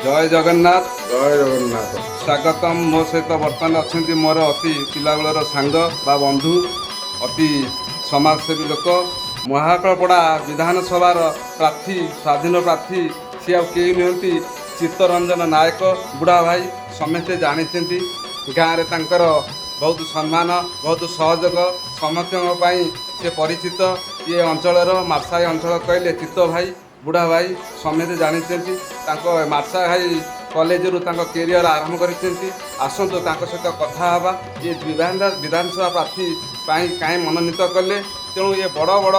जय जगन्नाथ। जय जगन्नाथ। स्वागतम मो सहित बर्तमान अच्छा मोर अति पिलाबेलर सांग बा बंधु अति समाजसेवी लोक महाकलपड़ा विधानसभा प्रार्थी स्वाधीन प्रार्थी सी आई नुहति चित्तरंजन नायक बुढ़ा भाई समस्ते जानते गाँव में बहुत सम्मान बहुत सहयोग समस्तों से परिचित ये अंचल मार्साई अंचल कहले चित्त भाई बुढ़ा भाई समस्ते जानते मार्सा भाई कॉलेज रु कैरियर आरंभ कर आसतु सहित कथा हवा ये विधानसभा प्रार्थी कहीं मनोनीत कले तेणु ये बड़ बड़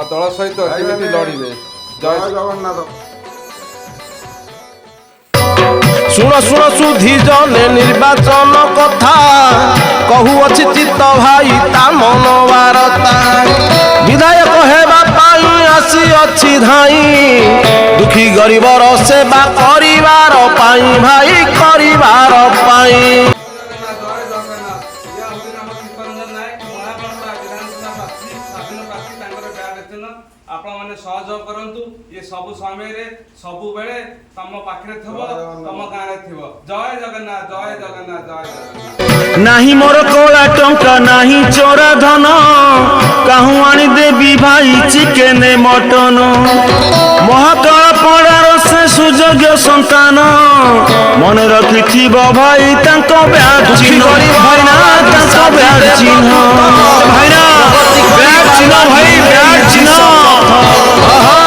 दल सहित केमी लड़े। जय जगन्नाथ। शुण शुण सुधी जने निर्वाचन कथा कहूअछि चित्त भाई ता मन वारता विधायक हेबा पाई आसी अछि धाई दुखी गरीबर सेवा करिवार पाई भाई करिवार पाई। आपण मैंने सहयोग करंतु ये सब समय सबु बेले तम पाखरे थबो तम गाँव थी। जय जगन्नाथ जय जगन्नाथ जय जगन्नाथ। नाही मोर कोला टंका नाही चोरा धन काहू आनी देवी भाई चिकेन मटन महाकाल पड़ार से सुयोग्य संतान मन रखी भाई तांको ब्याज चिन्ह भाईना तांको ब्याज चिन्ह भाईना ब्याज चिन्ह भाई ब्याज चिन्ह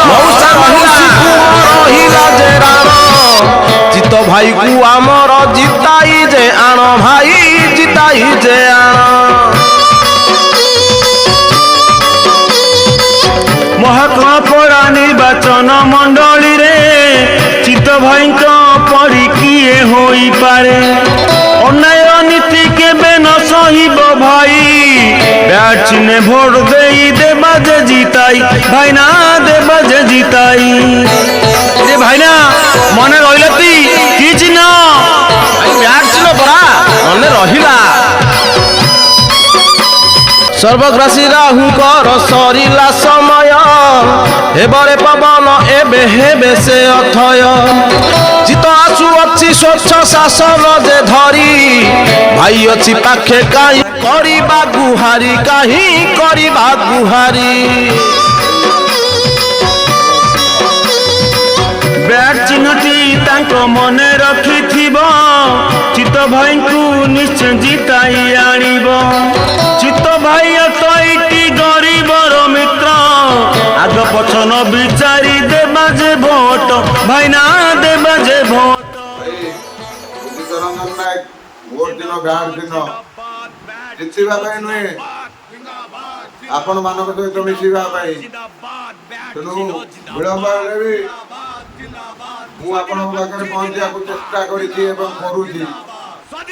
मौसा रहिला जे राम चित्त भाई को आमर जिताई जे आण भाई जिताई जे आण महाकालपड़ा निर्वाचन मंडली रे चित्त भाई परी किए होई पारे अन्याय नीति केबे न सहिब भाई ब्याज चिन्ह भोट देई देबा जे जिताई भाईना देबा जे जिताई रे भाईना मने रहिलती कि चिन्ह भाई ब्याज चिन्ह परा मने रहिला सर्वग्रासी राहुकर सरिला समय हेबरे पवन एबे हेबे से अथय चित्त आसु अच्छी स्वच्छ शासन जे धरी भाई अच्छी पाखे कहीं करिबा गुहारी कहीं करिबा गुहारी ब्याज चिन्हटी तांको मने रखिथिब चित्त भाई को निश्चय जिताई आनिब चित्त भाई तईटी गरीबर मित्र आग पछन विचारी देबा जे भोट भाईना देबा जे भोट। चित्तरंजन नायक भोट दिन गाँव दिन जितवा नुहे आपण मान सहित मिशा तेणु विलंब भी मुझे पहुंचा चेष्टा करुँगी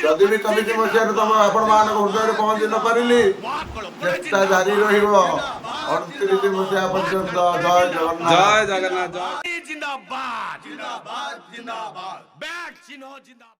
जदि भी चलित मसीह तुम आपण मान हृदय पहुंची न पारि चेष्टा जारी रही मसीहा पर्यंत। जय जगन्नाथ जय जगन्नाथ। जिंदाबाद जिंदाबाद जिंदाबाद बैक चिन्ह जिंदाबाद।